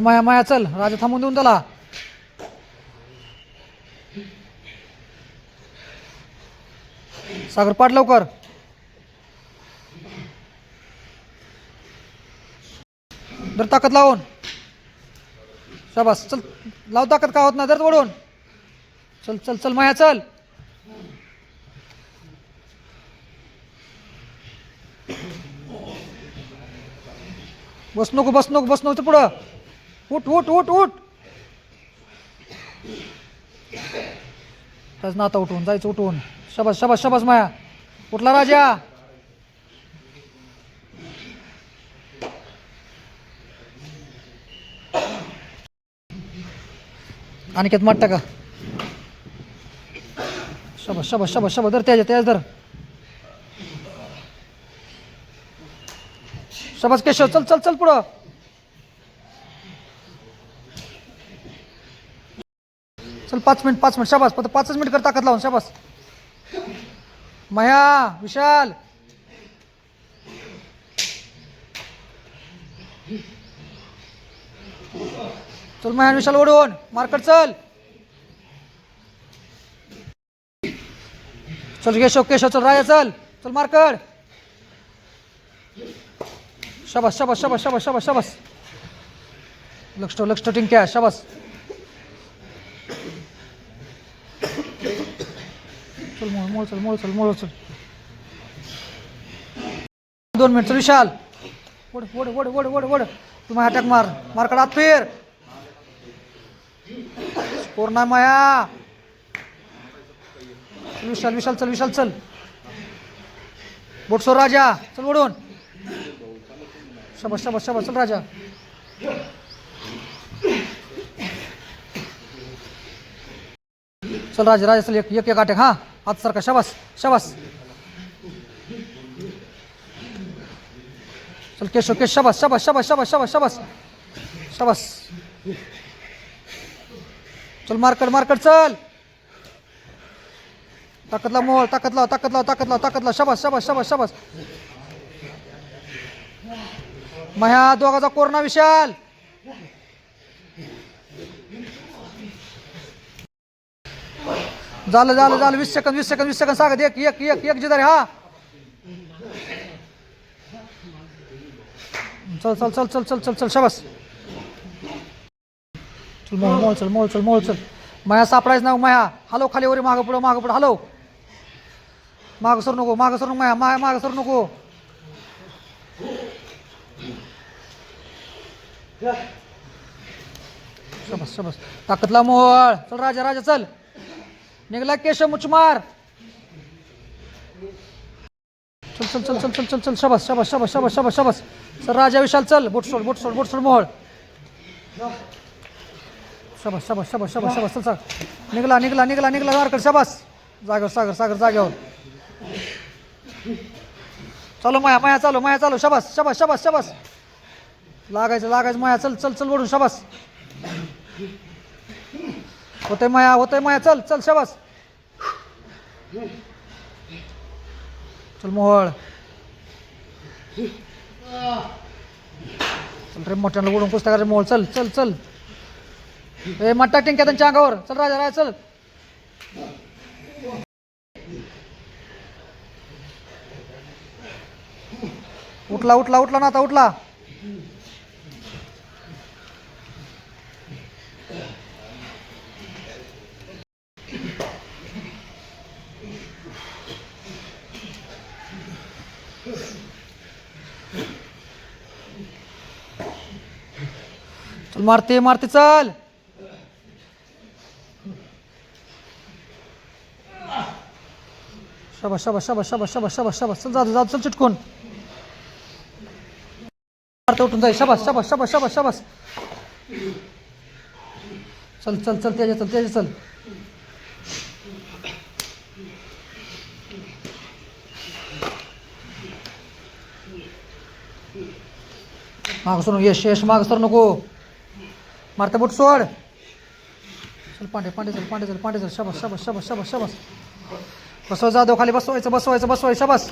माया माया चल, राजा थांबून देऊन त्याला. सागर पाड लवकर. जर ताकद लावून. शाबास चल, लाव ताकद का होत ना जर ओढून. चल चल चल माया चल. बस नको बस नको बस नको पुढं. उठ उठ उठ उठ. ना आता उठून जायचं उठून. शाबास शाबास शाबास माया. उठला राजा. अनिकेत माट टाका. शाबास शाबास शाबास शाबास धर त्याच्या धर. शाबास केशव चल चल चल पुढं. चल 5 मिनिट शाबास. फक्त 5च मिनिट कर ताकद लावून. शाबास माया विशाल. चल माया विशाल ओढून मार्केट चल. चल केशव केशव चल राजा चल. चल मार्केट. शाबास शाबास शाबास शाबास शाबास शाबास. लक्ष टिंक्या शाबास. चल मोळ चल मोळ चल मोळ चल. 2 मिनिट चल विशाल. ओढ ओढ ओढ ओढ ओढ ओढ. तुम्ही अटॅक मार. मार्केट आत फिर. स्कोर नाही माया. विशाल विशाल चल विशाल चल. बोटसोर राजा चल ओढून. शाबास शाबास शाबास चल राजा. चल राजा राजा चल. एक एक अटॅक. हा हात सारखा. शाबास शाबास. चल केशव केश शाबास शाबास शाबास शाबास शाबास शाबास शाबास. चल मार्केट मार्केट चल. ताकद लाव मोहळ. ताकद लाव ताकद लाव ताकद लाव ताकद लाव. शाबास शाबास शाबास शाबास. माया दोघाचा कोरोना विशाल. झालं झालं झालं. 20 सेकंद 20 सेकंद 20 सेकंद सांगत. एक एक एक एक जिदारे. हा चल चल चल चल चल चल चल. शाबास. चल मोळ चल मोळ चल मोळ चल. माया सापडायच ना माया. हलो खाली वर मागं पुढं हलो. मागं सर नको मागं सर नको माया माया मागं सर नको. शाबास शाबास. ताकद लाव मोळ. चल राजा राजा चल. निघला केशव मुचमार. चल चल चल चल चल चल चल. शाबास शाबास शाबास शाबास शाबास शाबास. सर राजा विशाल चल. बोट सोड बोट सोड बोट सोड मोहळ. शाबास शाबास शाबास शाबास शाबास चल चल. निघला निघला निघला निघला मार्केट. शाबास. जागेवर सागर सागर जागेवर. चालू माया माया चालू माया चालू. शाबास शाबास शाबास शाबास. लागायचं लागायचं माया. चल चल चल ओढून. शाबास. होतंय माया चल चल. शाबास. चल मोहळ. चल रे मोठ्याला ओढून पुस्तकाचे मोहळ. चल चल चल. ए मट्टा टिंक्या त्यांच्या अंगावर. चल राजा राजा चल. उठला उठला उठला ना आता उठला. चल मारते मारते चल. शाबास शाबास शाबास शाबास शाबास शाबास शाबास. चल जाऊ जाऊ चल चिटकून. मारते उठून जाईल. शाबास शाबास शाबास शाबास शाबास. चल चल चल त्याच्या चल त्याच्या चल. माग सर यश यश माग सर नको. मारते बोट सोड. चल पांडे पांडे चल पांडे चल पांडे चल. शाबास शाबास शाबास शाबास शाबास. बसव जाधव खाली. बसवायचं बसवायचं बसवायचं. शाबास.